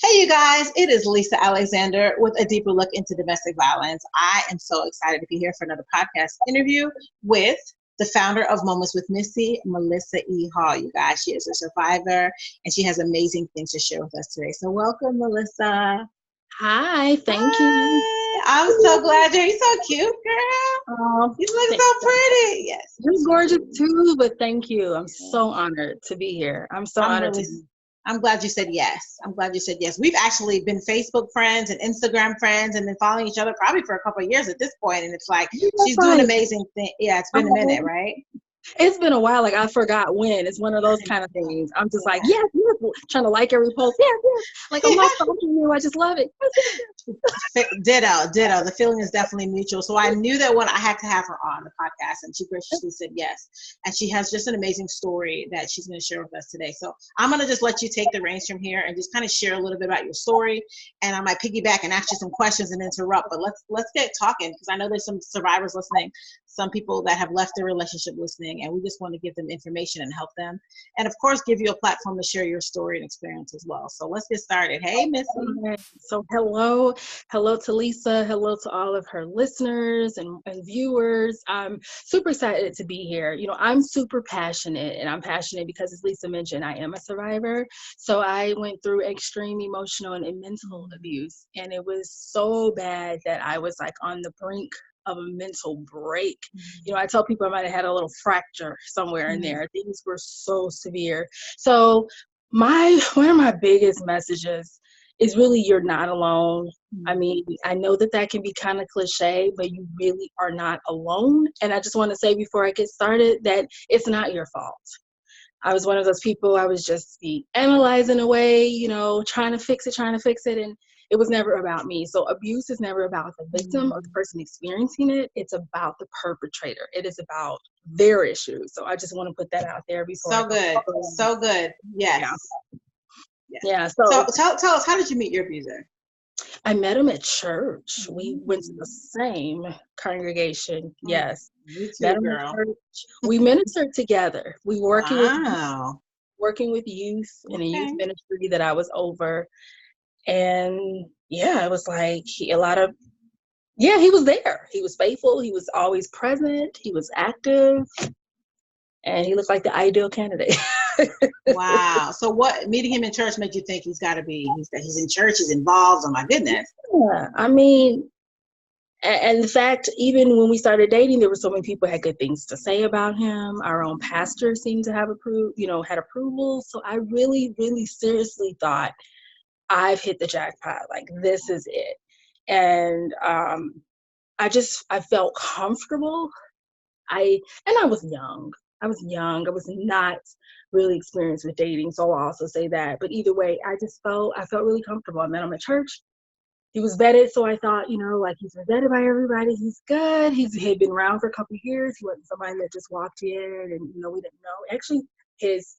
Hey, you guys, it is Lisa Alexander with a deeper look into domestic violence. I am so excited to be here for another podcast interview with the founder of Moments with Missy, Melissa E. Hall. You guys, she is a survivor and she has amazing things to share with us today. So, welcome, Melissa. Hi, thank you. Hi, I'm so glad you're so cute, girl. You look Thank so you. pretty. Yes, You're yes, yes. gorgeous too, but thank you. I'm so honored to be here. I'm so I'm honored to really, be. I'm glad you said yes. I'm glad you said yes. We've actually been Facebook friends and Instagram friends and then following each other probably for a couple of years at this point. And it's like, You're she's doing fine. amazing things. Yeah, it's been a minute, Oh, right? it's been a while. Like I forgot when. It's one of those kind of things. I'm just like, Yeah. yes, yes, trying to like every post. Yes, yes. Like I'm not stalking you. I just love it. Yes, yes, Ditto, ditto. The feeling is definitely mutual. So I knew that when I had to have her on the podcast, and she yes. graciously said yes. And she has just an amazing story that she's going to share with us today. So I'm going to just let you take the reins from here and just kind of share a little bit about your story. And I might piggyback and ask you some questions and interrupt. But let's get talking because I know there's some survivors listening, some people that have left their relationship listening, and we just want to give them information and help them. And of course, give you a platform to share your story and experience as well. So let's get started. Hey, Missy. Okay. So hello to Lisa, hello to all of her listeners and viewers. I'm super excited to be here. I'm super passionate, and I'm passionate because, as Lisa mentioned, I am a survivor. So I went through extreme emotional and mental abuse, and it was so bad that I was like on the brink of a mental break. I tell people I might have had a little fracture somewhere in there. Things were so severe. So one of my biggest messages is really you're not alone. I mean, I know that can be kind of cliche, but you really are not alone. And I just want to say before I get started that it's not your fault. I was one of those people, I was just analyzing away, trying to fix it. And it was never about me. So abuse is never about the victim or the person experiencing it. It's about the perpetrator. It is about their issues. So I just want to put that out there before I So go good. forward. So good. Yeah. Yes. Yes. Yeah. So So tell us, how did you meet your abuser? I met him at church. We went to the Mm. same congregation. Mm. Yes. Me Met too, him at girl. church. We ministered together. We Wow. working with youth in a youth Okay. ministry that I was over. And yeah, it was like he was there. He was faithful. He was always present. He was active. And he looked like the ideal candidate. Wow. So what meeting him in church made you think he's in church, he's involved? Oh my goodness. Yeah, I mean, and in fact, even when we started dating, there were so many people who had good things to say about him. Our own pastor seemed to have had approval. So I really, really seriously thought I've hit the jackpot. Like this is it. And I felt comfortable. I was young. I was young. I was not really experienced with dating. So I'll also say that. But either way, I felt really comfortable. I met him at church. He was vetted, so I thought, like he's been vetted by everybody. He's good. He had been around for a couple of years. He wasn't somebody that just walked in and we didn't know. Actually, his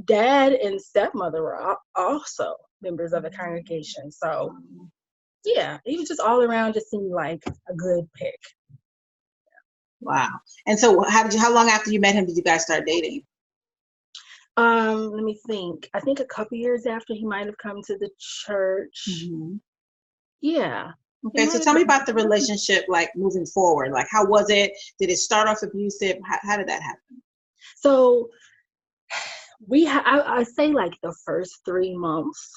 dad and stepmother were also members of the congregation. So yeah, he was just all around. Just seemed like a good pick. Wow. And so how long after you met him did you guys start dating? Let me think. I think a couple years after he might have come to the church. Mm-hmm. Yeah. He Okay, so might have tell me about the been. relationship, like moving forward. Like, how was it? Did it start off abusive? How did that happen? So I say like the first 3 months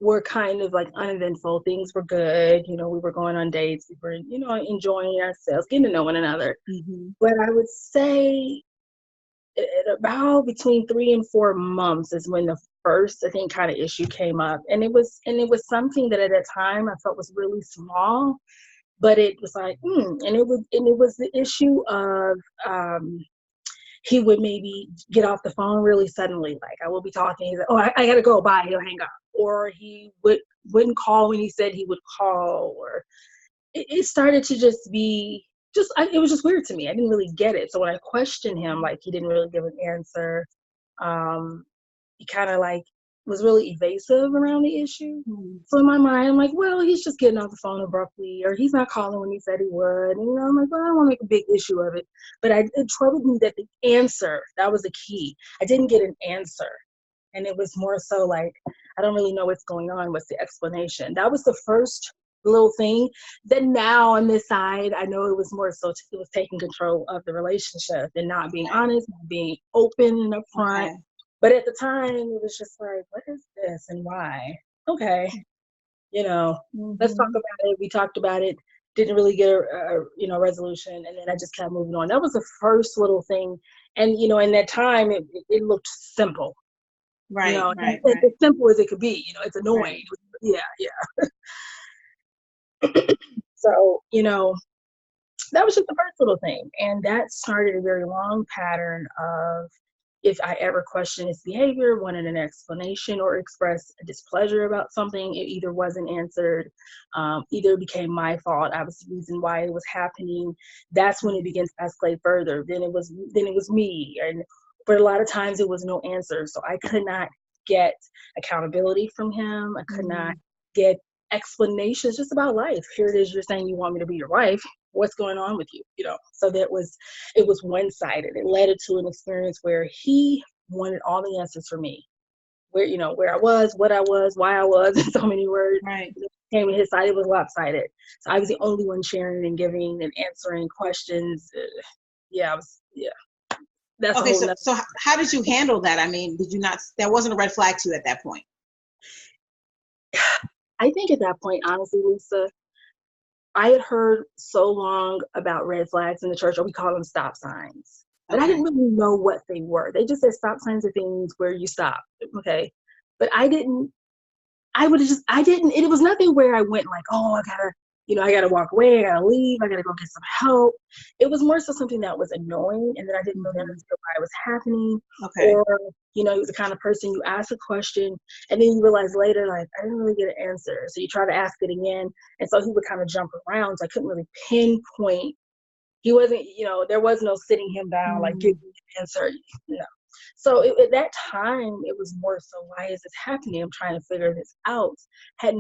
were kind of like uneventful. Things were good. We were going on dates. We were, enjoying ourselves, getting to know one another. Mm-hmm. But I would say at about between 3 and 4 months is when the first, I think, kind of issue came up. And it was something that at that time I felt was really small, but it was like, and it was the issue of, he would maybe get off the phone really suddenly. Like I will be talking, he's like, oh, I gotta go, bye, he'll hang up. Or he wouldn't call when he said he would call, or it started to just be it was just weird to me. I didn't really get it. So when I questioned him, like he didn't really give an answer. He kind of like was really evasive around the issue. Mm-hmm. So in my mind, I'm like, well, he's just getting off the phone abruptly, or he's not calling when he said he would. And I'm like, well, I don't want to make a big issue of it. But it troubled me that the answer, that was the key. I didn't get an answer. And it was more so like, I don't really know what's going on. What's the explanation? That was the first little thing. Then now on this side, I know it was more so it was taking control of the relationship and not being honest, not being open and upfront. Okay. But at the time, it was just like, what is this and why? Okay, let's talk about it. We talked about it. Didn't really get a resolution, and then I just kept moving on. That was the first little thing, and in that time, it looked simple. Right. As simple as it could be. It's annoying. Right. Yeah. So that was just the first little thing, and that started a very long pattern of, if I ever questioned his behavior, wanted an explanation, or expressed displeasure about something, it either wasn't answered, either became my fault, I was the reason why it was happening. That's when it began to escalate further. Then it was me, and for a lot of times it was no answer. So I could not get accountability from him. I could not get explanations just about life. Here it is, you're saying you want me to be your wife. What's going on with you? So it was one-sided. It led to an experience where he wanted all the answers for me, where I was, what I was, why I was, in so many words. Right. Came to his side, it was lopsided. So I was the only one sharing and giving and answering questions. That's Okay. a whole nother. So how did you handle that? I mean, did you not? That wasn't a red flag to you at that point. I think at that point, honestly, Lisa, I had heard so long about red flags in the church, or we call them stop signs, but I didn't really know what they were. They just said stop signs are things where you stop, okay? But I didn't, it was nothing where I went like, oh, I gotta walk away, I gotta leave, I gotta go get some help. It was more so something that was annoying, and then I didn't really understand why it was happening. Okay. Or, he was the kind of person, you ask a question, and then you realize later, like, I didn't really get an answer. So you try to ask it again, and so he would kind of jump around, so I couldn't really pinpoint. He wasn't, there was no sitting him down, like, give me an answer, So at that time, it was more so, why is this happening? I'm trying to figure this out. Had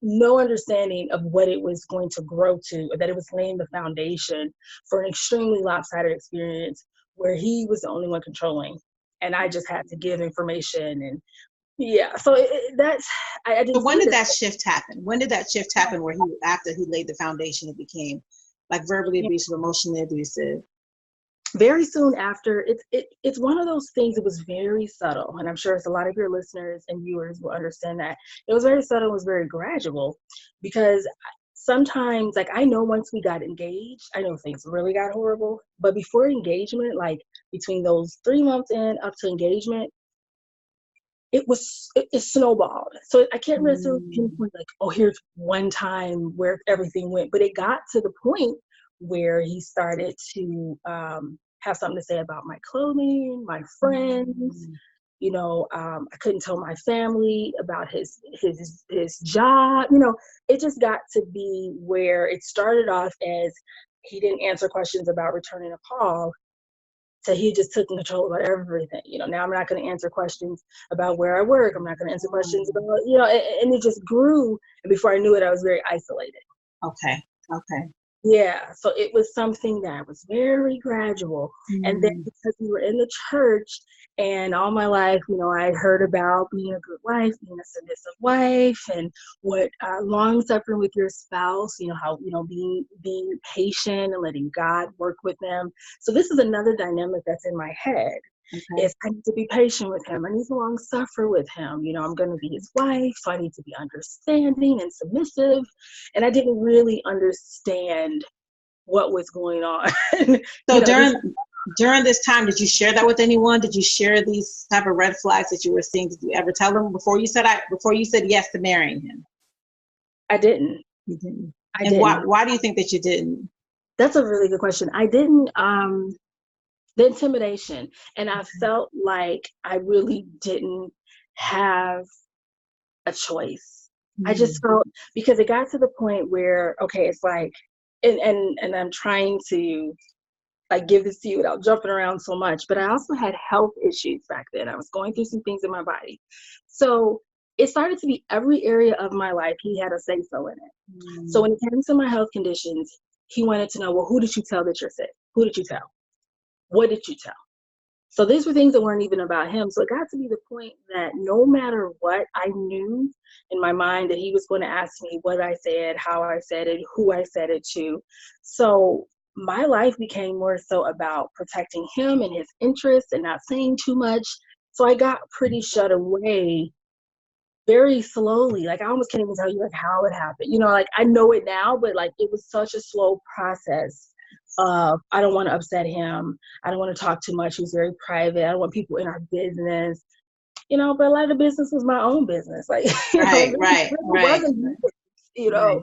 no understanding of what it was going to grow to, or that it was laying the foundation for an extremely lopsided experience where he was the only one controlling, and I just had to give information. And so I didn't. So when did that shift happen? When did that shift happen where after he laid the foundation, it became like verbally abusive, emotionally abusive? Very soon after. It's one of those things. It was very subtle, and I'm sure a lot of your listeners and viewers will understand that it was very subtle. It was very gradual, because sometimes, like, I know once we got engaged, I know things really got horrible, but before engagement, like between those 3 months in up to engagement, it snowballed. So I can't really pinpoint like, oh, here's one time where everything went, but it got to the point where he started to have something to say about my clothing, my friends. I couldn't tell my family about his job. It just got to be where it started off as he didn't answer questions about returning a call, so he just took control about everything. Now I'm not going to answer questions about where I work. I'm not going to answer questions about, and it just grew. And before I knew it, I was very isolated. Okay. Yeah, so it was something that was very gradual. And then because we were in the church, and all my life, I heard about being a good wife, being a submissive wife, and what long suffering with your spouse, how, being patient and letting God work with them. So this is another dynamic that's in my head. Is I need to be patient with him. I need to long suffer with him. I'm going to be his wife, so I need to be understanding and submissive. And I didn't really understand what was going on. So during this time, did you share that with anyone? Did you share these type of red flags that you were seeing? Did you ever tell them before you said yes to marrying him? I didn't. You didn't. Why do you think that you didn't? That's a really good question. I didn't. The intimidation, and I felt like I really didn't have a choice. I just felt, because it got to the point where, okay, it's like, and I'm trying to like give this to you without jumping around so much, but I also had health issues back then. I was going through some things in my body. So it started to be every area of my life, he had a say-so in it. So when it came to my health conditions, he wanted to know, well, who did you tell that you're sick? Who did you tell? What did you tell? So these were things that weren't even about him. So it got to be the point that no matter what, I knew in my mind that he was going to ask me what I said, how I said it, who I said it to. So my life became more so about protecting him and his interests and not saying too much. So I got pretty shut away very slowly. Like I almost can't even tell you like how it happened. Like I know it now, but like it was such a slow process. I don't want to upset him. I don't want to talk too much. He was very private. I don't want people in our business. But a lot of the business was my own business. Like, Right, it right, right, wasn't, right.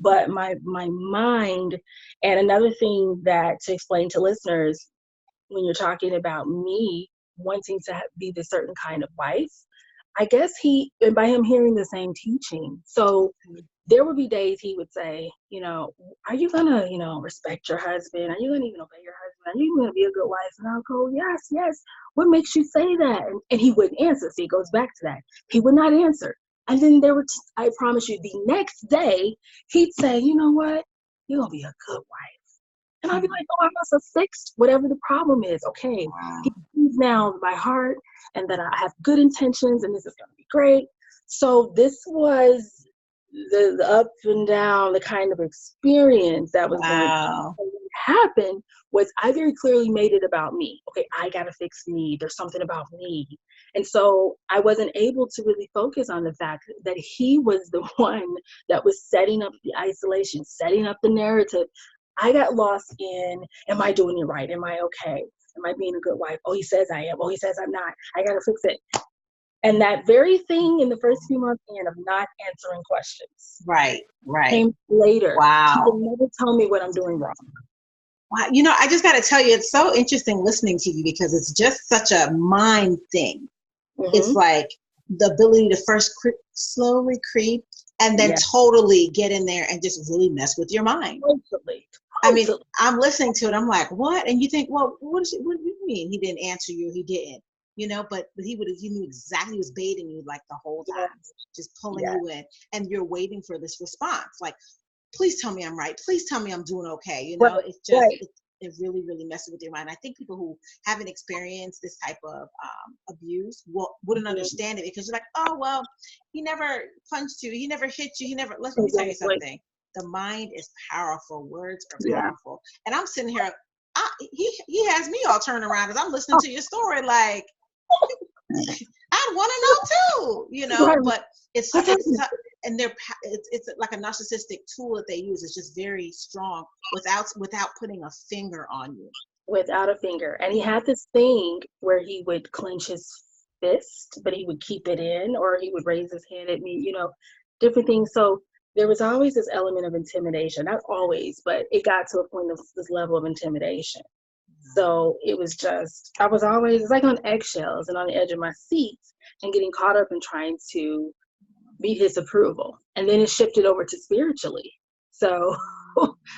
but my mind. And another thing that to explain to listeners, when you're talking about me wanting to be the certain kind of wife, I guess and by him hearing the same teaching. So there would be days he would say, are you going to, respect your husband? Are you going to even obey your husband? Are you going to be a good wife? And I'll go, yes, yes. What makes you say that? And he wouldn't answer. See, it goes back to that. He would not answer. And then I promise you, the next day, he'd say, you know what? You're going to be a good wife. And I'd be like, oh, I must have fixed whatever the problem is. Okay, Wow. he sees now my heart and that I have good intentions and this is going to be great. So this was the up and down, the kind of experience that was going to happen was I very clearly made it about me. Okay, I got to fix me. There's something about me. And so I wasn't able to really focus on the fact that he was the one that was setting up the isolation, setting up the narrative. I got lost in, am I doing it right? Am I okay? Am I being a good wife? Oh, he says I am. Oh, he says I'm not. I got to fix it. And that very thing in the first few months of not answering questions. Right. Came later. Wow. He will never tell me what I'm doing wrong. Wow. I just got to tell you, it's so interesting listening to you because it's just such a mind thing. Mm-hmm. It's like the ability to first slowly creep and then totally get in there and just really mess with your mind. Totally. I mean, I'm listening to it. I'm like, what? And you think, well, what do you mean? He didn't answer you. He didn't. But he knew exactly, he was baiting you like the whole time, just pulling you in, and you're waiting for this response. Like, please tell me I'm right. Please tell me I'm doing okay. It's just, it really, really messes with your mind. I think people who haven't experienced this type of abuse wouldn't understand it because you're like, oh, well, he never punched you. He never hit you. Let me tell you something. The mind is powerful. Words are powerful. And I'm sitting here, he has me all turned around as I'm listening to your story. Like, I want to know too, but it's and it's like a narcissistic tool that they use. It's just very strong without putting a finger on you. Without a finger. And he had this thing where he would clench his fist, but he would keep it in, or he would raise his hand at me, different things. So there was always this element of intimidation, not always, but it got to a point of this level of intimidation. So it was just, I was always, it's like on eggshells and on the edge of my seat and getting caught up in trying to meet his approval. And then it shifted over to spiritually. So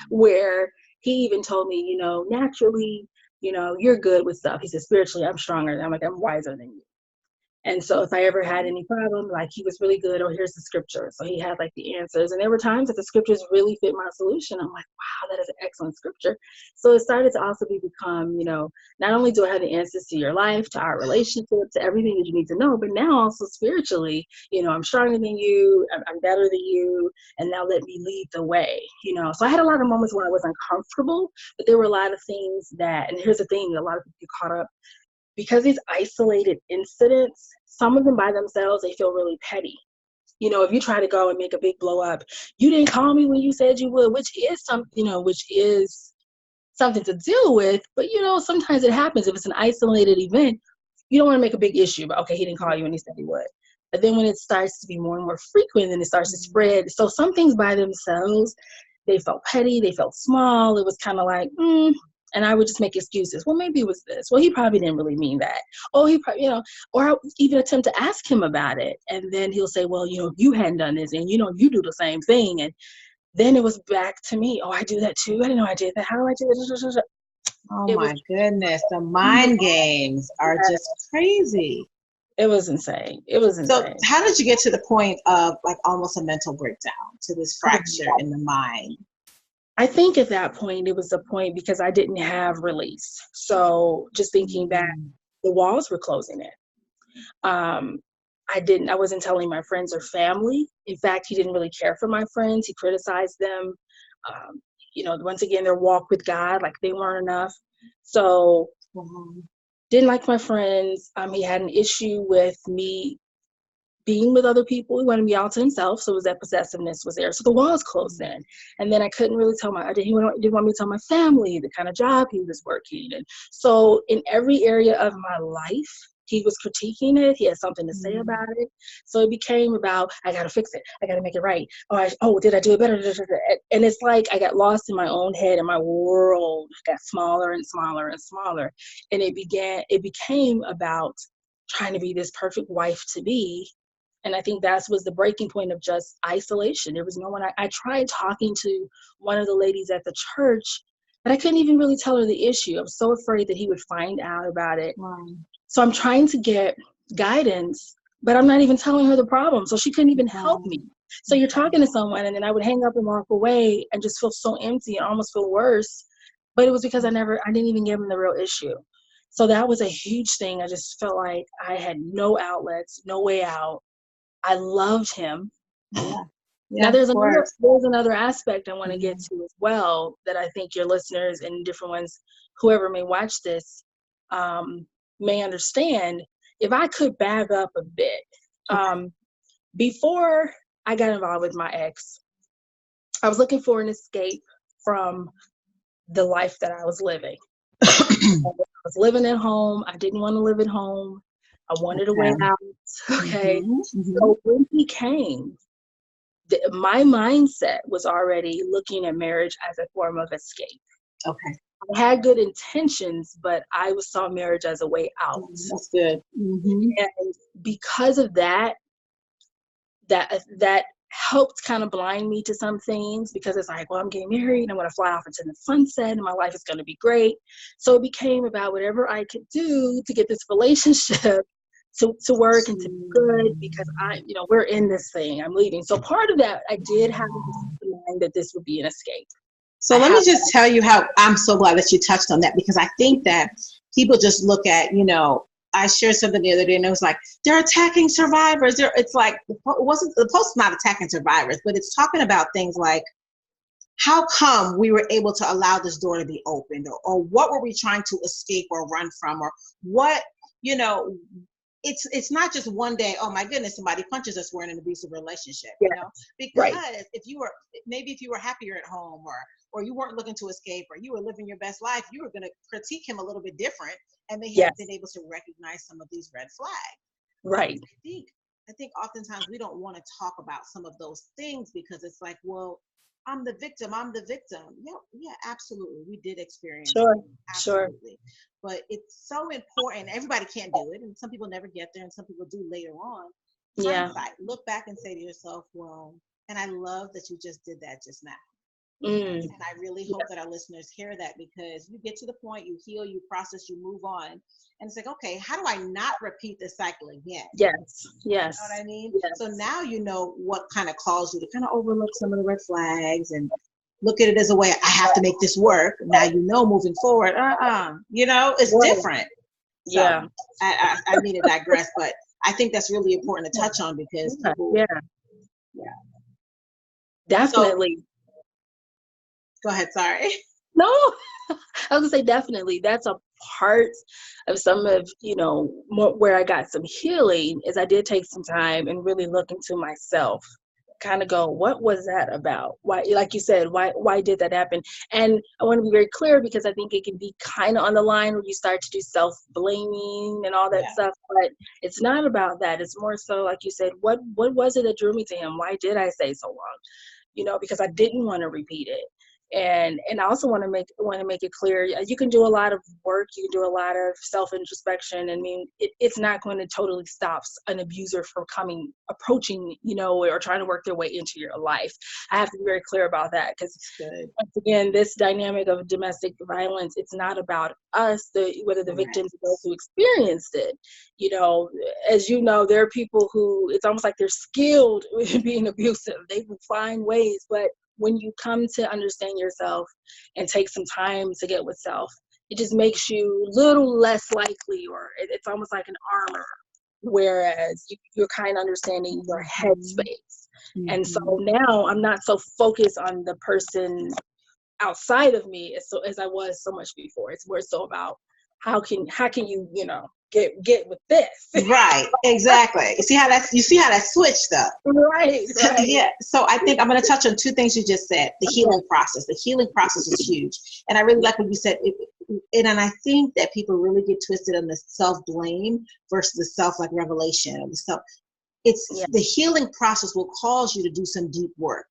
where he even told me, naturally, you're good with stuff. He said, spiritually, I'm stronger. I'm like, I'm wiser than you. And so if I ever had any problem, like he was really good, here's the scripture. So he had like the answers. And there were times that the scriptures really fit my solution. I'm like, wow, that is an excellent scripture. So it started to also become, not only do I have the answers to your life, to our relationship, to everything that you need to know, but now also spiritually, I'm stronger than you, I'm better than you, and now let me lead the way, So I had a lot of moments where I was uncomfortable, but there were a lot of things that, and here's the thing, a lot of people get caught up because these isolated incidents, some of them by themselves, they feel really petty. If you try to go and make a big blow up, you didn't call me when you said you would, which is something to deal with. But, sometimes it happens. If it's an isolated event, you don't want to make a big issue about, okay, he didn't call you and he said he would. But then when it starts to be more and more frequent, then it starts to spread. So some things by themselves, they felt petty, they felt small. It was kind of like, and I would just make excuses. Well, maybe it was this. Well, he probably didn't really mean that. Oh, he probably, or I even attempt to ask him about it. And then he'll say, well, you hadn't done this and, you do the same thing. And then it was back to me. Oh, I do that too. I didn't know I did that. How do I do it? Oh my goodness. The mind games are just crazy. It was insane. So how did you get to the point of like almost a mental breakdown, to this fracture in the mind? I think at that point, it was a point because I didn't have release. So just thinking back, the walls were closing in. I wasn't telling my friends or family. In fact, he didn't really care for my friends. He criticized them. Um, once again, their walk with God, like they weren't enough. So didn't like my friends. He had an issue with me being with other people. He wanted me all to himself. So it was that possessiveness was there. So the walls closed in. And then I couldn't really tell he didn't want me to tell my family the kind of job he was working. And so in every area of my life, he was critiquing it. He had something to say about it. So it became about, I got to fix it. I got to make it right. Did I do it better? And it's like I got lost in my own head and my world got smaller and smaller and smaller. And it became about trying to be this perfect wife to be. And I think that was the breaking point of just isolation. There was no one. I tried talking to one of the ladies at the church, but I couldn't even really tell her the issue. I was so afraid that he would find out about it. Wow. So I'm trying to get guidance, but I'm not even telling her the problem. So she couldn't even help me. So you're talking to someone, and then I would hang up and walk away and just feel so empty and almost feel worse. But it was because I didn't even give them the real issue. So that was a huge thing. I just felt like I had no outlets, no way out. I loved him. Yeah. Now there's another aspect I want to get to as well that I think your listeners and different ones, whoever may watch this, may understand. If I could back up a bit, before I got involved with my ex, I was looking for an escape from the life that I was living. I was living at home. I didn't want to live at home. I wanted a way out. Okay. So when he came, my mindset was already looking at marriage as a form of escape. Okay. I had good intentions, but I saw marriage as a way out. That's good. And because of that helped kind of blind me to some things, because it's like, well, I'm getting married, I'm going to fly off into the sunset, and my life is going to be great. So it became about whatever I could do to get this relationship to work and to be good, because we're in this thing. I'm leaving. So part of that, I did have in mind that this would be an escape. So let me just tell you how I'm so glad that you touched on that, because I think that people just look at, I shared something the other day and it was like, they're attacking survivors. It's like, the post not attacking survivors, but it's talking about things like, how come we were able to allow this door to be opened, or what were we trying to escape or run from, or what, it's not just one day, oh my goodness, somebody punches us, we're in an abusive relationship, because if you were happier at home, or you weren't looking to escape, or you were living your best life, you were going to critique him a little bit different, and they have been able to recognize some of these red flags. Right. I think oftentimes we don't want to talk about some of those things because it's like, well, I'm the victim. Yeah, absolutely. We did experience it. Absolutely. But it's so important. Everybody can't do it, and some people never get there, and some people do later on. Hindsight. Look back and say to yourself, well, and I love that you just did that just now. And I really hope that our listeners hear that, because you get to the point, you heal, you process, you move on. And it's like, okay, how do I not repeat this cycle again? Yes. You know what I mean? Yes. So now you know what kind of caused you to kind of overlook some of the red flags and look at it as a way, I have to make this work. Now moving forward, it's different. So I mean to digress, but I think that's really important to touch on, because people, definitely. So, go ahead, sorry. No, I was gonna say definitely. That's a part of some of, where I got some healing, is I did take some time and really look into myself, kind of go, what was that about? Why, like you said, why did that happen? And I want to be very clear, because I think it can be kind of on the line where you start to do self-blaming and all that stuff, but it's not about that. It's more so, like you said, what was it that drew me to him? Why did I stay so long? Because I didn't want to repeat it. And I also want to make it clear, you can do a lot of work, you can do a lot of self-introspection. I mean, it's not going to totally stop an abuser from approaching, or trying to work their way into your life. I have to be very clear about that, because once again, this dynamic of domestic violence, it's not about us, whether the victims or those who experienced it. As you know, there are people who, it's almost like they're skilled with being abusive. They will find ways, but when you come to understand yourself and take some time to get with self, it just makes you a little less likely, or it's almost like an armor, whereas you're kind of understanding your headspace. And so now I'm not so focused on the person outside of me as I was so much before. It's more so about how can you, get with this. Right, exactly. You see how that switched up. Right. Yeah. So I think I'm going to touch on two things you just said. The healing process. The healing process is huge, and I really like what you said. And I think that people really get twisted on the self-blame versus the self revelation of the self. It's the healing process will cause you to do some deep work.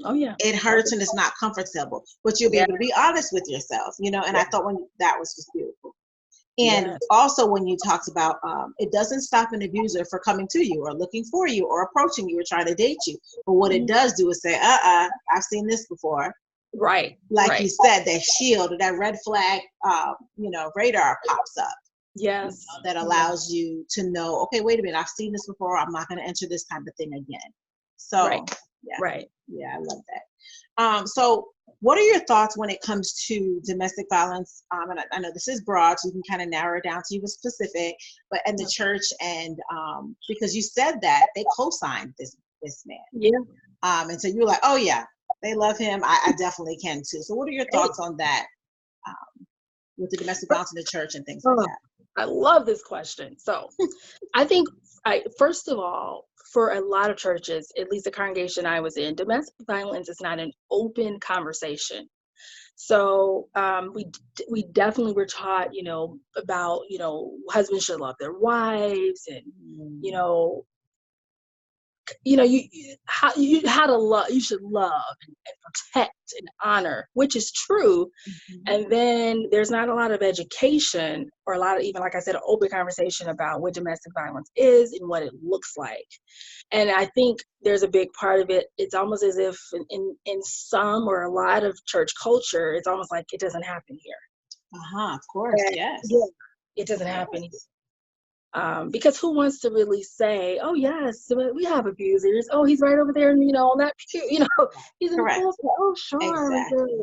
Oh yeah. It hurts and it's not comfortable, but you'll be able to be honest with yourself, and I thought that was just beautiful. And also when you talked about, it doesn't stop an abuser for coming to you or looking for you or approaching you or trying to date you. But what it does do is say, I've seen this before. Right. Like you said, that shield or that red flag, radar pops up. Yes. That allows you to know, okay, wait a minute, I've seen this before. I'm not going to enter this type of thing again. So, yeah, I love that. So what are your thoughts when it comes to domestic violence? And I know this is broad, so you can kind of narrow it down to you specific, but in the church, and because you said that they co-signed this man. Yeah. And so you were like, oh yeah, they love him. I definitely can too. So what are your thoughts on that, with the domestic violence in the church and things like that? I love this question. So I think first of all, for a lot of churches, at least the congregation I was in, domestic violence is not an open conversation. So we definitely were taught, about, husbands should love their wives, and, how to love, you should love and protect and honor, which is true. And then there's not a lot of education or a lot of, even like I said, an open conversation about what domestic violence is and what it looks like. And I think there's a big part of it. It's almost as if in some or a lot of church culture, it's almost like it doesn't happen here. Of course, yes. Yeah, it doesn't happen here. Because who wants to really say, oh yes, we have abusers. Oh, he's right over there, on that pew. He's in the pool. Oh, sure. Exactly.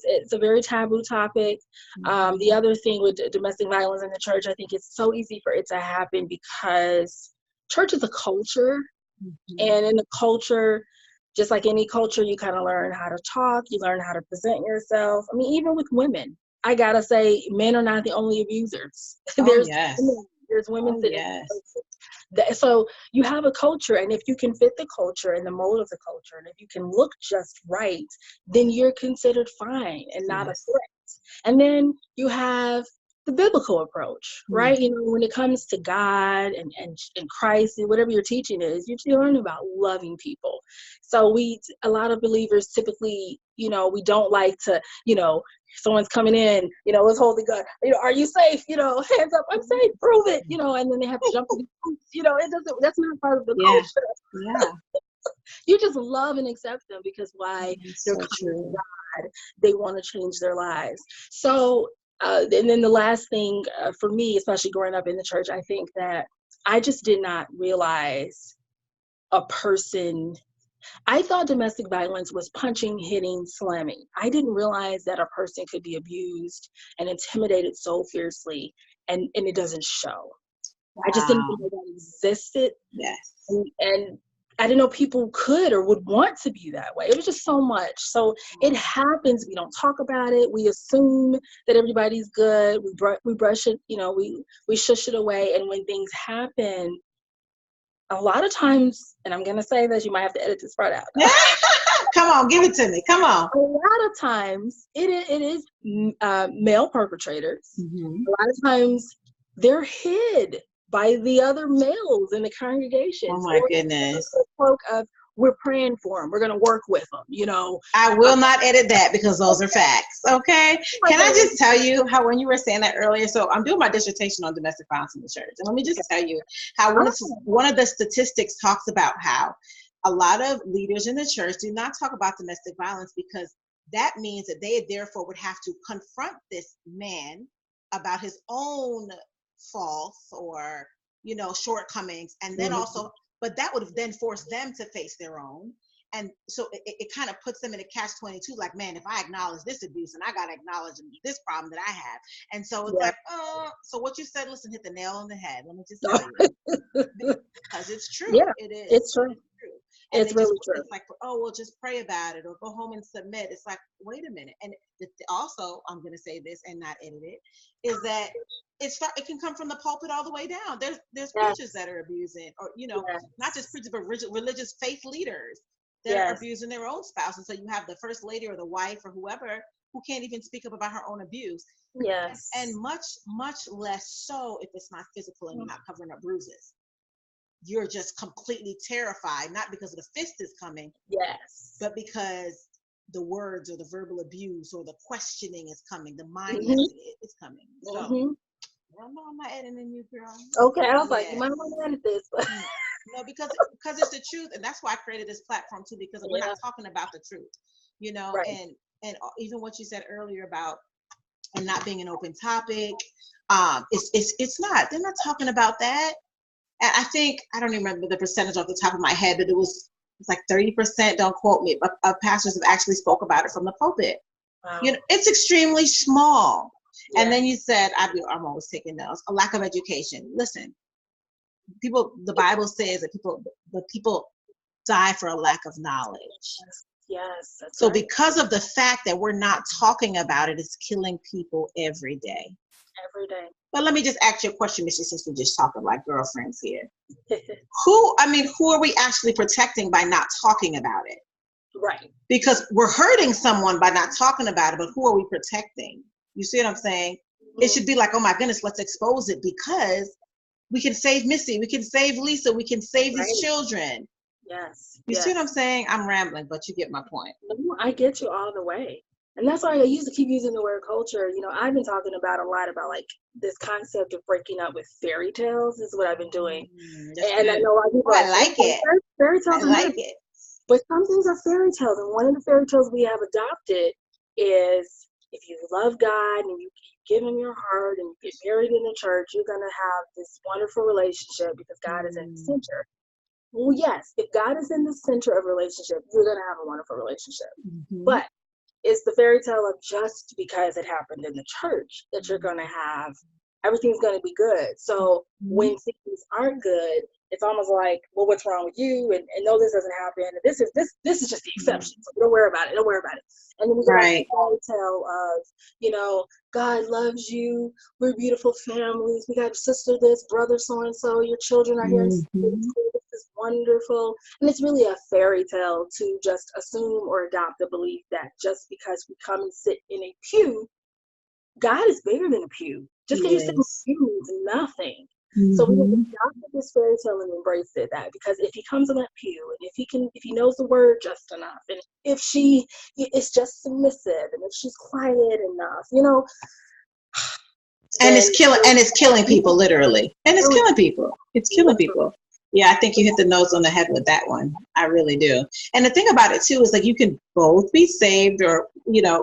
It's a very taboo topic. The other thing with domestic violence in the church, I think it's so easy for it to happen because church is a culture, and in the culture, just like any culture, you kind of learn how to talk, you learn how to present yourself. I mean, even with women, I gotta say, men are not the only abusers. There's women so you have a culture, and if you can fit the culture and the mold of the culture, and if you can look just right, then you're considered fine and not a threat. And then you have the biblical approach, right? When it comes to God and Christ and whatever your teaching is, you learn about loving people. So a lot of believers typically, we don't like to, someone's coming in, let's hold the gun. Are you safe? Hands up, I'm safe, prove it, and then they have to jump in the boots. That's not part of the culture. Yeah. You just love and accept them because why? They're coming to God. They want to change their lives. So, and then the last thing for me, especially growing up in the church, I think that I just did not realize a person. I thought domestic violence was punching, hitting, slamming. I didn't realize that a person could be abused and intimidated so fiercely, and it doesn't show. I just didn't think that existed. Yes. And I didn't know people could or would want to be that way. It was just so much. So it happens. We don't talk about it. We assume that everybody's good. We brush it, we shush it away. And when things happen, a lot of times, and I'm going to say this, you might have to edit this part out. Come on, give it to me. Come on. A lot of times it is male perpetrators. A lot of times they're hid by the other males in the congregation. Oh my goodness. We're praying for them. We're going to work with them, I will not edit that because those are facts. Okay. Can I just tell you how, when you were saying that earlier, so I'm doing my dissertation on domestic violence in the church. And let me just tell you how one of the statistics talks about how a lot of leaders in the church do not talk about domestic violence because that means that they therefore would have to confront this man about his own faults or, shortcomings. And then also, but that would have then forced them to face their own. And so it kind of puts them in a catch-22, like, man, if I acknowledge this abuse, and I got to acknowledge this problem that I have. And so it's Yeah. like, oh, so what you said, listen, hit the nail on the head. Let me just tell you, because it's true. Yeah, It is. it's true. And it's really true. It's like, oh, well, just pray about it or go home and submit. It's like, wait a minute. And also, I'm going to say this and not edit it, is that it can come from the pulpit all the way down. There's Yes. preachers that are abusing, or, Yes. not just preachers, but religious faith leaders that Yes. are abusing their own spouse. And so you have the first lady or the wife or whoever who can't even speak up about her own abuse. Yes. And much, much less so if it's not physical and you're not covering up bruises. You're just completely terrified, not because of the fist is coming, yes, but because the words or the verbal abuse or the questioning is coming, the mind Mhm. messing is coming. So, Mhm. well, no, I'm not editing you, girl. Okay, I was like, you might want to edit this, but No, because it's the truth, and that's why I created this platform too, because we're not talking about the truth, Right. and even what you said earlier about and not being an open topic, it's not. They're not talking about that. And I think, I don't even remember the percentage off the top of my head, but it's like 30%, don't quote me, but pastors have actually spoke about it from the pulpit. Wow. It's extremely small. Yeah. And then you said, I'm always taking notes, a lack of education. Listen, the Bible says that people die for a lack of knowledge. Yes. That's So right. because of the fact that we're not talking about it, it's killing people every day. Every day. But let me just ask you a question, Missy, since we're just talking like girlfriends here. Who are we actually protecting by not talking about it? Right. Because we're hurting someone by not talking about it, but who are we protecting? You see what I'm saying? Mm-hmm. It should be like, oh my goodness, let's expose it, because we can save Missy, we can save Lisa, we can save these children. Yes. You see what I'm saying? I'm rambling, but you get my point. I get you all the way. And that's why I used to keep using the word culture. I've been talking about a lot about like this concept of breaking up with fairy tales is what I've been doing. And I know I like it. Fairy tales I like it. But some things are fairy tales. And one of the fairy tales we have adopted is if you love God and you give him your heart and you get married in the church, you're going to have this wonderful relationship because God is in the center. Well, yes, if God is in the center of a relationship, you're going to have a wonderful relationship. Mm-hmm. But it's the fairy tale of just because it happened in the church that you're going to have, everything's going to be good. So when things aren't good, it's almost like, well, what's wrong with you? And no, this doesn't happen. And this is just the exception. So don't worry about it. Don't worry about it. And then we get the fairy tale of, God loves you. We're beautiful families. We got a sister this, brother so-and-so. Your children are here in school. This is wonderful. And it's really a fairy tale to just assume or adopt the belief that just because we come and sit in a pew, God is bigger than a pew. Just because you sit in a pew means nothing. Mm-hmm. So we have adopted this fairy tale and embraced it. That because if he comes in that pew and if he knows the word just enough, and if she is just submissive, and if she's quiet enough, and it's killing people literally, and it's killing people. It's killing people. Yeah, I think you hit the nose on the head with that one. I really do. And the thing about it too is like you can both be saved or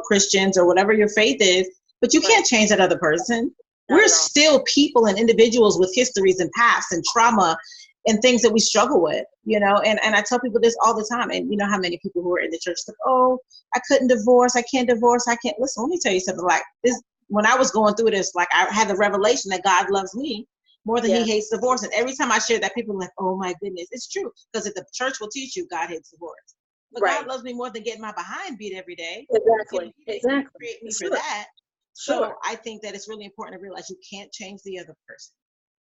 Christians or whatever your faith is, but you can't change that other person. We're still people and individuals with histories and pasts and trauma and things that we struggle with, and I tell people this all the time. And you know how many people who are in the church like, oh, I couldn't divorce, I can't divorce, I can't. Listen, let me tell you something. Like this, when I was going through this, like I had the revelation that God loves me more than he hates divorce. And every time I share that, people are like, oh my goodness, it's true. Because if the church will teach you God hates divorce. But God loves me more than getting my behind beat every day. Exactly. He create me for that. So I think that it's really important to realize you can't change the other person.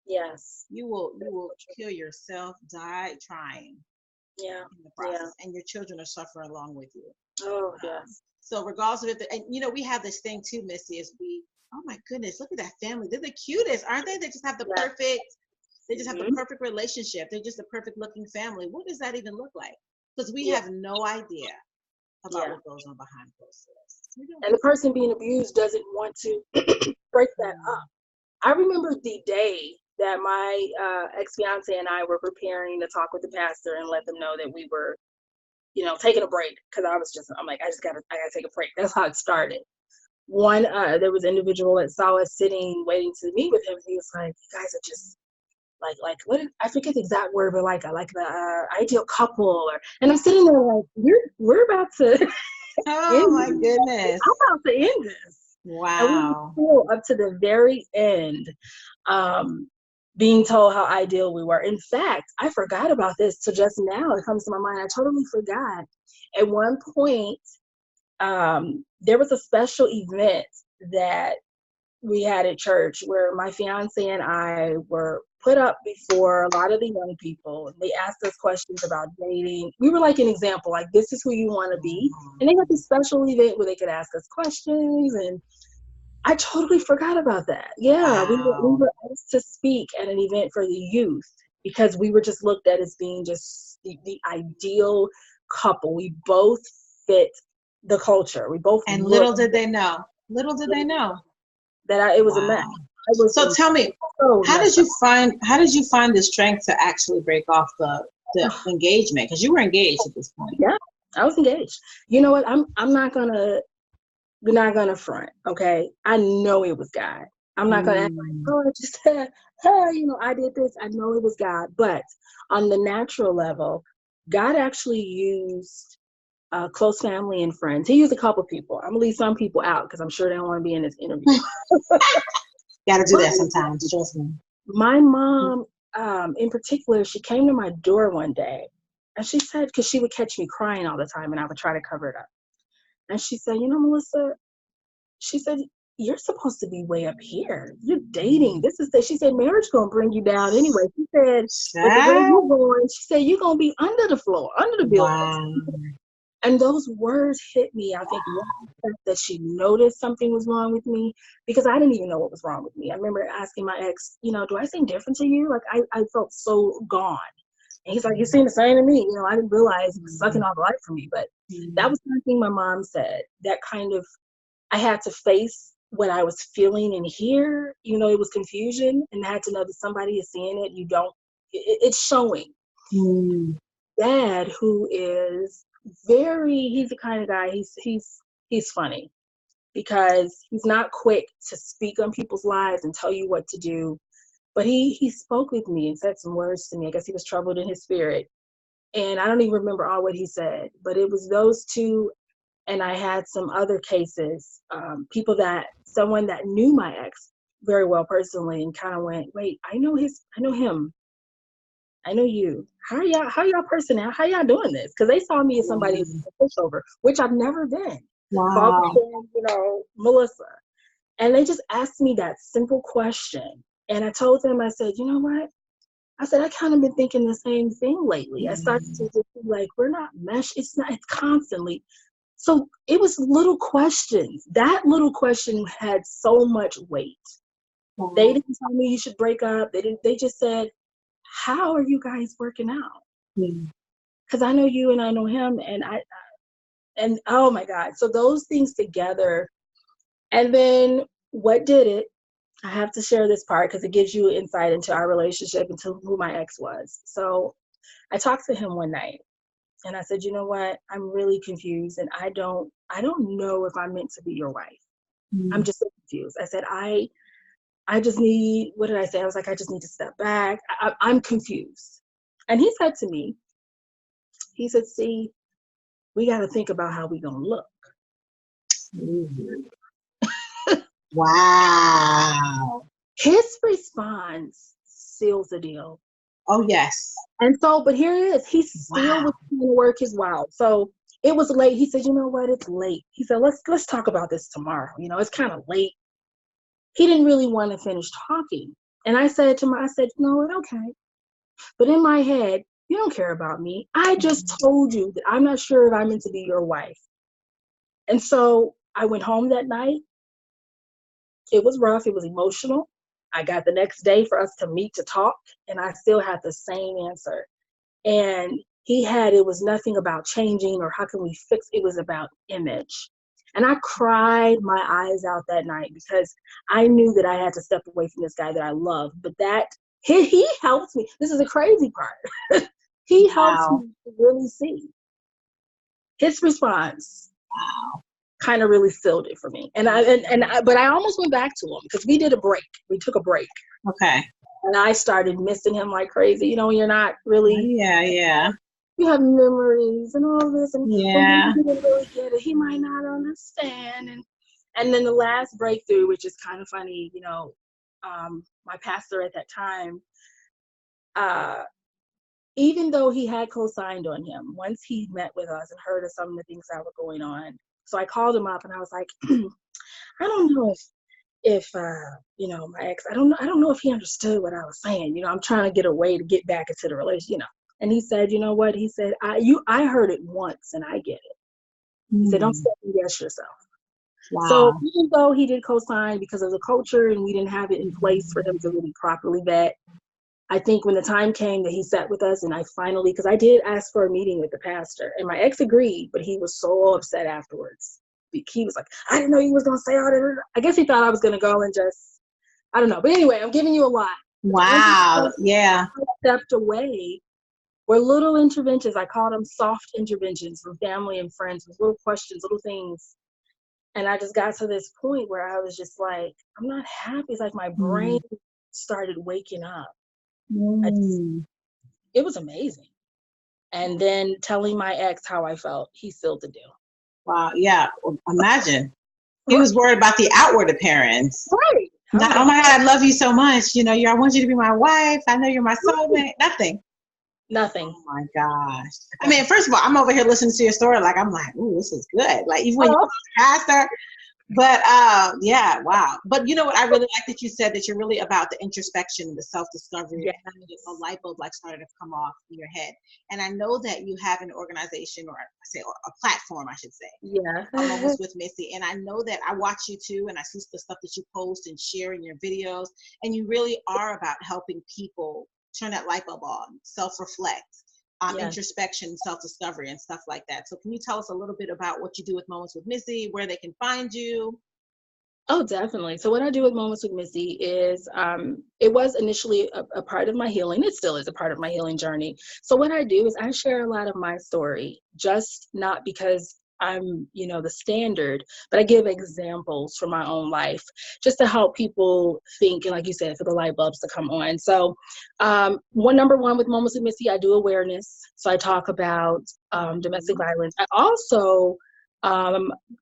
Yes. You will kill yourself, die trying. Yeah. In the process. And your children are suffering along with you. Oh, yes. So regardless of it, and we have this thing too, Missy, is oh my goodness, look at that family. They're the cutest, aren't they? They just have the perfect, the perfect relationship. They're just a perfect looking family. What does that even look like? Because we have no idea about what goes on behind closed doors. And the person being abused doesn't want to break that up. I remember the day that my ex-fiance and I were preparing to talk with the pastor and let them know that we were, taking a break. Because I'm like, I gotta take a break. That's how it started. There was an individual that saw us sitting, waiting to meet with him. And he was like, you guys are just like what I forget the exact word, but like the ideal couple, and I'm sitting there like we're about to Oh end my this. goodness. I'm about to end this. And we were Wow. still up to the very end, being told how ideal we were. In fact, I forgot about this till just now. It comes to my mind. I totally forgot. At one point, there was a special event that we had at church where my fiance and I were put up before a lot of the young people. And they asked us questions about dating. We were like an example, like this is who you want to be. And they had this special event where they could ask us questions, and I totally forgot about that. Yeah, we Wow. were asked to speak at an event for the youth because we were just looked at as being just the ideal couple. We both fit the culture. We both And looked little did they know. that it was a match. Wow. I was So tell me, so messed up. how did you find the strength to actually break off the engagement? Because you were engaged at this point. Yeah, I was engaged. You know what? I'm not gonna we're not gonna front, okay? I know it was God. I'm not gonna act like, Mm. oh, I just I did this. I know it was God. But on the natural level, God actually used close family and friends. He used a couple people. I'm gonna leave some people out because I'm sure they don't want to be in this interview. Gotta do But that sometimes, trust me. my mom, in particular, she came to my door one day and she said, because she would catch me crying all the time and I would try to cover it up. And she said, Melissa, she said, you're supposed to be way up here. You're dating. She said, marriage gonna bring you down anyway. She said, but the way you're Child. going, she said, you're gonna be under the floor, under the building. Wow. And those words hit me. I think one, that she noticed something was wrong with me because I didn't even know what was wrong with me. I remember asking my ex, do I seem different to you? Like I felt so gone. And he's like, you seem the same to me. I didn't realize he was sucking all the life from me. But that was something my mom said that kind of, I had to face what I was feeling and hear. It was confusion, and I had to know that somebody is seeing it. It's showing. Mm. Dad, who is he's the kind of guy, he's funny because he's not quick to speak on people's lives and tell you what to do. But he spoke with me and said some words to me. I guess he was troubled in his spirit. And I don't even remember all what he said, but it was those two. And I had some other cases, someone that knew my ex very well personally and kind of went, wait, I know him. I know you. How y'all personnel? How y'all doing this? Because they saw me as somebody who's a pushover, which I've never been. Called Wow. them, Melissa. And they just asked me that simple question. And I told them, I said, you know what? I said, I kind of been thinking the same thing lately. I started to just be like, we're not mesh. It's constantly. So it was little questions. That little question had so much weight. Wow. They didn't tell me you should break up. They just said, how are you guys working out? Because I know you and I know him, and oh my God. So those things together. And then what did it? I have to share this part because it gives you insight into our relationship, into who my ex was. So I talked to him one night and I said, you know what? I'm really confused and I don't know if I'm meant to be your wife. I'm just so confused. I said, I just need, what did I say? I was like, I just need to step back. I'm confused. And he said to me, he said, see, we got to think about how we going to look. Wow. His response seals the deal. Oh, yes. And so, but here it is. He still was trying to work his wild. So it was late. He said, you know what? It's late. He said, let's talk about this tomorrow. It's kind of late. He didn't really want to finish talking. And I said to him, you know what? Okay. But in my head, you don't care about me. I just told you that I'm not sure if I'm meant to be your wife. And so I went home that night. It was rough. It was emotional. I got the next day for us to meet to talk, and I still had the same answer. And it was nothing about changing or how can we fix it. It was about image. And I cried my eyes out that night because I knew that I had to step away from this guy that I loved. But he helped me. This is the crazy part. He helped me to really see. His response kind of really sealed it for me. But I almost went back to him because we did a break. We took a break. Okay. And I started missing him like crazy. You know, when you're not really, Yeah. you have memories and all this, and when Yeah. you didn't really get it, he might not understand. And then the last breakthrough, which is kind of funny, you know, my pastor at that time, uh, even though he had co-signed on him, once he met with us and heard of some of the things that were going on, so I called him up and I was like, I don't know if you know, my ex, I don't know if he understood what I was saying. You know, I'm trying to get a way to get back into the relationship, you know. And he said, you know what? He said, I heard it once and I get it. He said, don't Mm. second guess yourself. So Wow. even though he did co-sign because of the culture and we didn't have it in place for him to really properly vet, I think when the time came that he sat with us and I finally, because I did ask for a meeting with the pastor and my ex agreed, but he was so upset afterwards. He was like, I didn't know he was going to say all that. I guess he thought I was going to go and just, I don't know. But anyway, I'm giving you a lot. But the answer Wow. is Yeah. I stepped away were little interventions. I call them soft interventions from family and friends with little questions, little things. And I just got to this point where I was just like, I'm not happy. It's like my brain Mm. started waking up. Mm. It was amazing. And then telling my ex how I felt, he sealed the deal. Wow. Yeah. Imagine. He Right. was worried about the outward appearance. Right. I was Not, oh like, my God, I love you so much. You know, I want you to be my wife. I know you're my right. soulmate. Nothing. Nothing. Oh my gosh. I mean, Nothing. first of all, I'm over here listening to your story. Like, I'm like, ooh, this is good. Like, even when you Oh, pastor, but yeah, wow. But you know what? I really like that you said that you're really about the introspection, the self-discovery, yeah. and a light bulb like started to come off in your head. And I know that you have an organization, or I say, or a platform, I should say, Yeah. Moments with Missy. And I know that I watch you too, and I see the stuff that you post and share in your videos. And you really are about helping people turn that light bulb on, self-reflect, Yeah. introspection, self-discovery, and stuff like that. So can you tell us a little bit about what you do with Moments with Missy, where they can find you? Oh, definitely. So what I do with Moments with Missy is, it was initially a part of my healing. It still is a part of my healing journey. So what I do is I share a lot of my story, just not because I'm, you know, the standard, but I give examples from my own life just to help people think, and like you said, for the light bulbs to come on. So number one with Moments with Missy, I do awareness. So I talk about domestic Mhm. violence. I also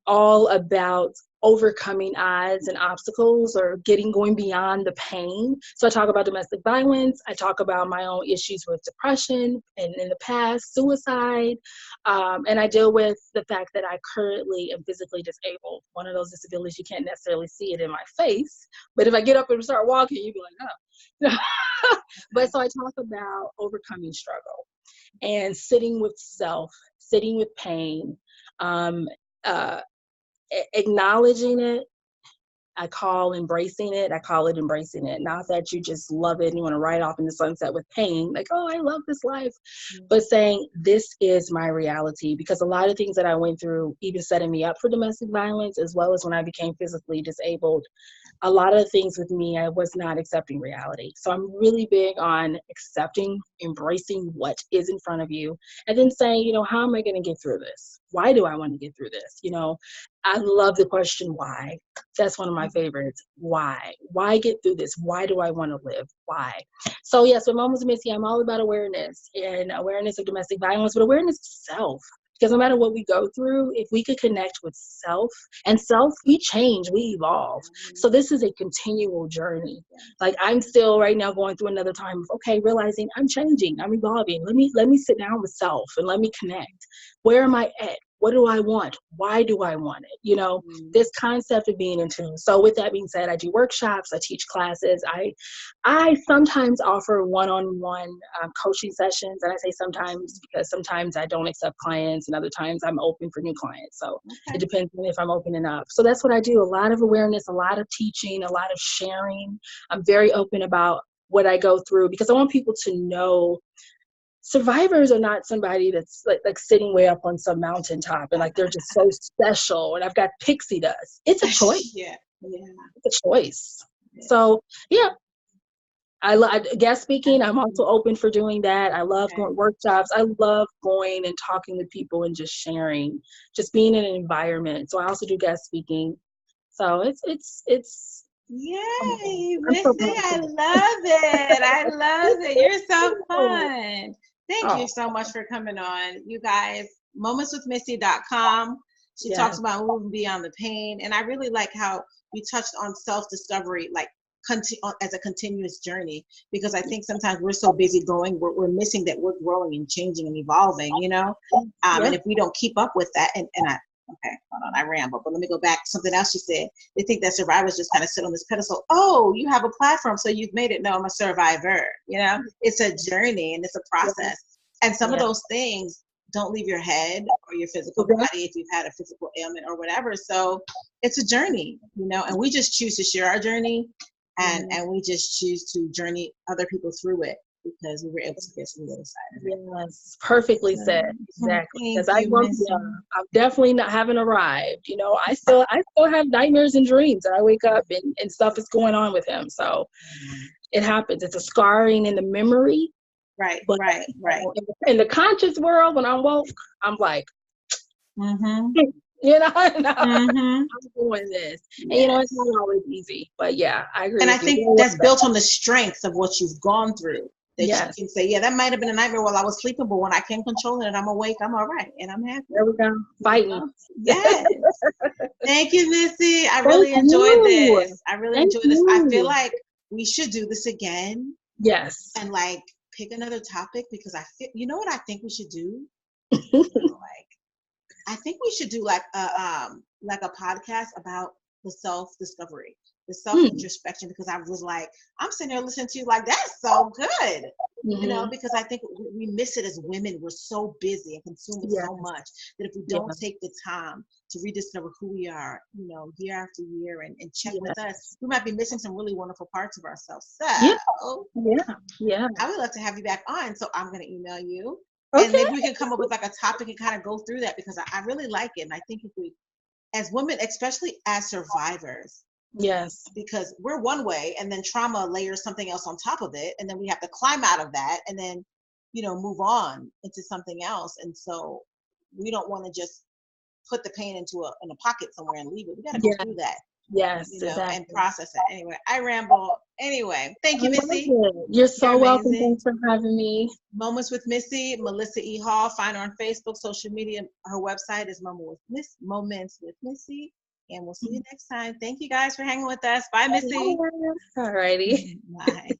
all about overcoming odds and obstacles or going beyond the pain. So I talk about domestic violence. I talk about my own issues with depression and in the past, suicide. And I deal with the fact that I currently am physically disabled. One of those disabilities, you can't necessarily see it in my face, but if I get up and start walking, you'd be like, oh. But so I talk about overcoming struggle and sitting with self, sitting with pain, um, uh, acknowledging it. I call embracing it. I call it embracing it. Not that you just love it and you want to ride off in the sunset with pain, like, oh, I love this life, but saying this is my reality. Because a lot of things that I went through, even setting me up for domestic violence, as well as when I became physically disabled, a lot of things with me, I was not accepting reality. So I'm really big on accepting, embracing what is in front of you, and then saying, you know, how am I going to get through this? Why do I want to get through this? You know, I love the question why. That's one of my favorites. Why? Why get through this? Why do I want to live? Why? So yes, with Moments with Missy, I'm all about awareness and awareness of domestic violence, but awareness of self. Because no matter what we go through, if we could connect with self, and self, we change, we evolve. So this is a continual journey. Like I'm still right now going through another time of, okay, realizing I'm changing, I'm evolving. Let me sit down with self and let me connect. Where am I at? What do I want? Why do I want it? You know, this concept of being in tune. So with that being said, I do workshops, I teach classes. I sometimes offer one-on-one coaching sessions, and I say sometimes because sometimes I don't accept clients, and other times I'm open for new clients. So it Okay. depends on if I'm open enough. So that's what I do. A lot of awareness, a lot of teaching, a lot of sharing. I'm very open about what I go through because I want people to know survivors are not somebody that's like sitting way up on some mountaintop and like they're just so special and I've got pixie dust. It's a choice. Yeah. Yeah. It's a choice. Yeah. So yeah, I guest speaking. I'm also open for doing that. I love Okay. going workshops. I love going and talking with people and just sharing, just being in an environment. So I also do guest speaking. So it's Yay, I'm so Missy, proud I of you. love it. I love it. You're so Oh, fun. Thank you so much for coming on. You guys, momentswithmissy.com. She talks yes. about moving beyond the pain. And I really like how you touched on self-discovery, like as a continuous journey, because I think sometimes we're so busy going, we're missing that we're growing and changing and evolving, you know? And Yeah. if we don't keep up with that, okay, hold on, I ramble, but let me go back. Something else she said. They think that survivors just kind of sit on this pedestal. Oh, you have a platform, so you've made it. No, I'm a survivor. You know, it's a journey and it's a Yeah. process. And some of Yeah. those things don't leave your head or your physical Okay. body if you've had a physical ailment or whatever. So it's a journey, you know, and we just choose to share our journey, and we just choose to journey other people through it because we were able to get to the other side of it. Yes, perfectly said. So, Exactly. thank Because I you, won't, Missy. I'm definitely not haven't arrived. You know, I still have nightmares and dreams, and I wake up and stuff is going on with him. So it happens. It's a scarring in the memory. Right, But right, right. in the conscious world, when I'm woke, I'm like, Mm-hmm. I'm Mm-hmm. doing this. And it's Yes. not always easy. But yeah, I agree And I with you. think that's built on the strengths of what you've gone through. That you Yes. can say, yeah, that might have been a nightmare while I was sleeping, but when I can control it and I'm awake, I'm all right and I'm happy. There we go. Fighting. Yes. Thank you, Missy. I Thank really enjoyed you. this. I really Thank enjoyed this. I feel you. like we should do this again Yes. and like pick another topic because I feel, you know what I think we should do? Like, I think we should do like a podcast about the self-discovery, the self-introspection, because I was like, I'm sitting there listening to you like that's so good. You know, Mm-hmm. because I think we miss it as women. We're so busy and consumed with Yes. so much that if we Yeah. don't take the time to rediscover who we are, you know, year after year and check with us, Yes. we might be missing some really wonderful parts of ourselves. Yeah. So Yeah. Yeah. I would love to have you back on. So I'm going to email you and Okay. maybe we can come up with like a topic and kind of go through that because I really like it. And I think if we, as women, especially as survivors, Yes. because we're one way and then trauma layers something else on top of it. And then we have to climb out of that and then, you know, move on into something else. And so we don't want to just put the pain in a pocket somewhere and leave it. We got to go Yeah. through that, Yes. you know, and Exactly. process it. Anyway, I ramble. Anyway, thank I you, love Missy. it. You're You're so welcome. amazing. Thanks for having me. Moments with Missy, Melissa E. Hall. Find her on Facebook, social media. Her website is Moments with Missy. And we'll see you next time. Thank you guys for hanging with us. Bye, Missy. All righty. Bye.